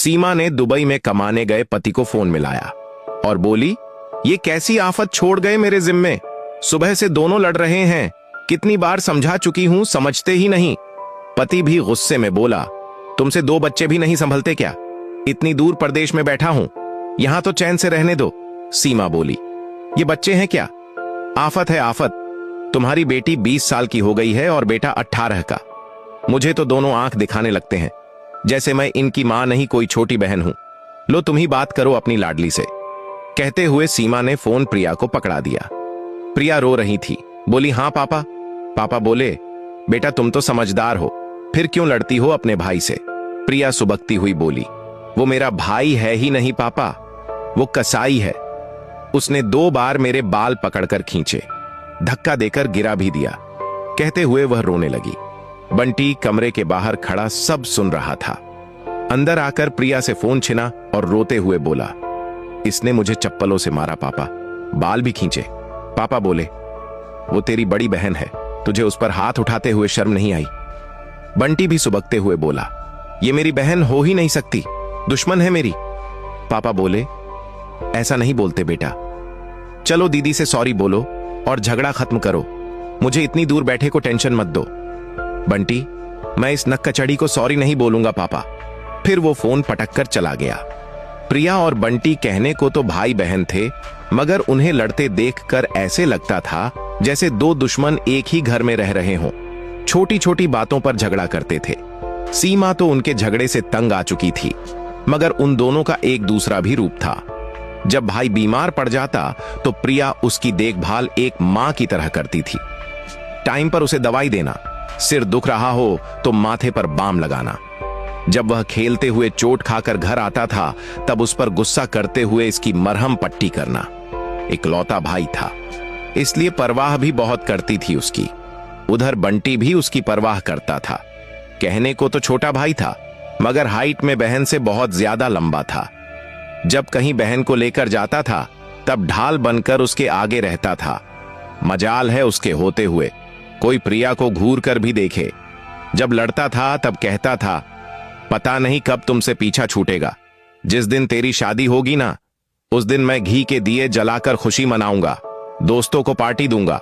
सीमा ने दुबई में कमाने गए पति को फोन मिलाया और बोली, ये कैसी आफत छोड़ गए मेरे जिम्मे। सुबह से दोनों लड़ रहे हैं, कितनी बार समझा चुकी हूं, समझते ही नहीं। पति भी गुस्से में बोला, तुमसे 2 बच्चे भी नहीं संभलते क्या? इतनी दूर परदेश में बैठा हूं, यहां तो चैन से रहने दो। सीमा बोली, ये बच्चे हैं क्या? आफत है आफत। तुम्हारी बेटी 20 साल की हो गई है और बेटा 18 का। मुझे तो दोनों आंख दिखाने लगते हैं, जैसे मैं इनकी मां नहीं कोई छोटी बहन हूं। लो तुम ही बात करो अपनी लाडली से। कहते हुए सीमा ने फोन प्रिया को पकड़ा दिया। प्रिया रो रही थी, बोली, हाँ पापा। पापा बोले, बेटा तुम तो समझदार हो, फिर क्यों लड़ती हो अपने भाई से? प्रिया सुबकती हुई बोली, वो मेरा भाई है ही नहीं पापा, वो कसाई है। उसने 2 बार मेरे बाल पकड़कर खींचे, धक्का देकर गिरा भी दिया। कहते हुए वह रोने लगी। बंटी कमरे के बाहर खड़ा सब सुन रहा था। अंदर आकर प्रिया से फोन छिना और रोते हुए बोला, इसने मुझे चप्पलों से मारा पापा, बाल भी खींचे। पापा बोले, वो तेरी बड़ी बहन है, तुझे उस पर हाथ उठाते हुए शर्म नहीं आई? बंटी भी सुबकते हुए बोला, ये मेरी बहन हो ही नहीं सकती, दुश्मन है मेरी। पापा बोले, ऐसा नहीं बोलते बेटा, चलो दीदी से सॉरी बोलो और झगड़ा खत्म करो। मुझे इतनी दूर बैठे को टेंशन मत दो। बंटी, मैं इस नक्काचड़ी को सॉरी नहीं बोलूंगा पापा। फिर वो फोन पटक कर चला गया। प्रिया और बंटी कहने को तो भाई बहन थे, मगर उन्हें लड़ते देखकर ऐसे लगता था जैसे 2 दुश्मन एक ही घर में रह रहे हों। छोटी छोटी बातों पर झगड़ा करते थे। सीमा तो उनके झगड़े से तंग आ चुकी थी, मगर उन दोनों का एक दूसरा भी रूप था। जब भाई बीमार पड़ जाता तो प्रिया उसकी देखभाल एक मां की तरह करती थी। टाइम पर उसे दवाई देना, सिर दुख रहा हो तो माथे पर बाम लगाना। जब वह खेलते हुए चोट खाकर घर आता था तब उस पर गुस्सा करते हुए इसकी मरहम पट्टी करना। इकलौता भाई था, इसलिए परवाह भी बहुत करती थी उसकी। उधर बंटी भी उसकी परवाह करता था। कहने को तो छोटा भाई था, मगर हाइट में बहन से बहुत ज्यादा लंबा था। जब कहीं बहन को लेकर जाता था तब ढाल बनकर उसके आगे रहता था। मजाल है उसके होते हुए कोई प्रिया को घूर कर भी देखे। जब लड़ता था तब कहता था, पता नहीं कब तुमसे पीछा छूटेगा। जिस दिन तेरी शादी होगी ना, उस दिन मैं घी के दिए जलाकर खुशी मनाऊंगा, दोस्तों को पार्टी दूंगा।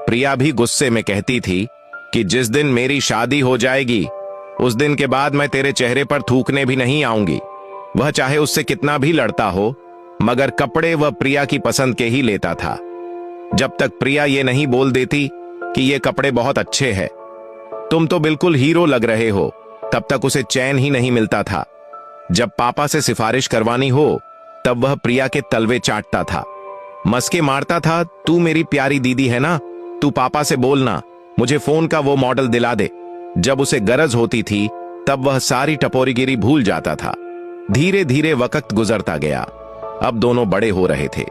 प्रिया भी गुस्से में कहती थी कि जिस दिन मेरी शादी हो जाएगी उस दिन के बाद मैं तेरे चेहरे पर थूकने भी नहीं आऊंगी। वह चाहे उससे कितना भी लड़ता हो, मगर कपड़े वह प्रिया की पसंद के ही लेता था। जब तक प्रिया ये नहीं बोल देती कि ये कपड़े बहुत अच्छे हैं, तुम तो बिल्कुल हीरो लग रहे हो, तब तक उसे चैन ही नहीं मिलता था। जब पापा से सिफारिश करवानी हो तब वह प्रिया के तलवे चाटता था, मस्के मारता था, तू मेरी प्यारी दीदी है ना, तू पापा से बोलना मुझे फोन का वो मॉडल दिला दे। जब उसे गरज होती थी तब वह सारी टपोरीगिरी भूल जाता था। धीरे धीरे वक्त गुजरता गया। अब दोनों बड़े हो रहे थे,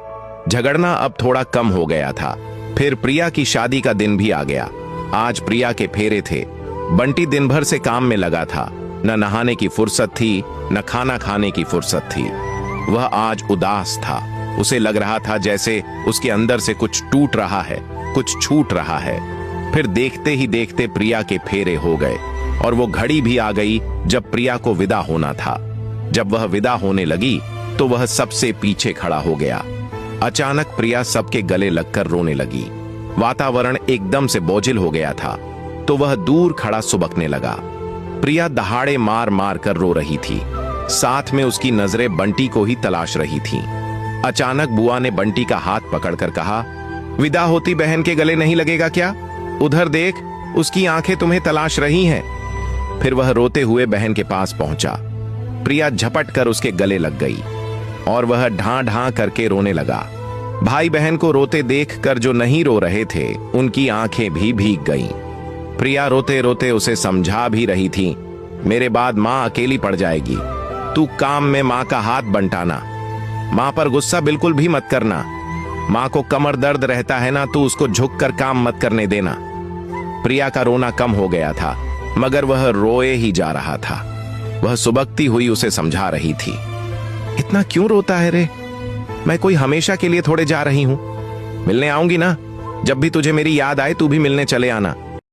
झगड़ना अब थोड़ा कम हो गया था। फिर प्रिया की शादी का दिन भी आ गया। आज प्रिया के फेरे थे। बंटी दिन भर से काम में लगा था, न नहाने की फुर्सत थी न खाना खाने की फुर्सत थी। वह आज उदास था। उसे लग रहा था जैसे उसके अंदर से कुछ टूट रहा है, कुछ छूट रहा है। फिर देखते ही देखते प्रिया के फेरे हो गए और वो घड़ी भी आ गई जब प्रिया को विदा होना था। जब वह विदा होने लगी तो वह सबसे पीछे खड़ा हो गया। अचानक प्रिया सबके गले लगकर रोने लगी। वातावरण एकदम से बोझिल हो गया था तो वह दूर खड़ा सुबकने लगा। प्रिया दहाड़े मार मार कर रो रही थी। साथ में उसकी नजरें बंटी को ही तलाश रही थीं। अचानक बुआ ने बंटी का हाथ पकड़कर कहा, विदा होती बहन के गले नहीं लगेगा क्या? उधर देख, उसकी आंखें तुम्हें तलाश रही हैं। फिर वह रोते हुए बहन के पास पहुंचा। प्रिया झपट कर उसके गले लग गई और वह ढां ढां करके रोने लगा। भाई बहन को रोते देखकर जो नहीं रो रहे थे उनकी आंखें भी भीग गईं। प्रिया रोते रोते उसे समझा भी रही थी, मेरे बाद मां अकेली पड़ जाएगी, तू काम में मां का हाथ बंटाना, मां पर गुस्सा बिल्कुल भी मत करना, मां को कमर दर्द रहता है ना, तू उसको झुक कर काम मत करने देना। प्रिया का रोना कम हो गया था, मगर वह रोए ही जा रहा था। वह सुबकती हुई उसे समझा रही थी, इतना क्यों रोता है रे? मैं कोई हमेशा के लिए थोड़े जा रही हूं, मिलने आऊंगी ना, जब भी तुझे मेरी याद आए तू भी मिलने चले आना।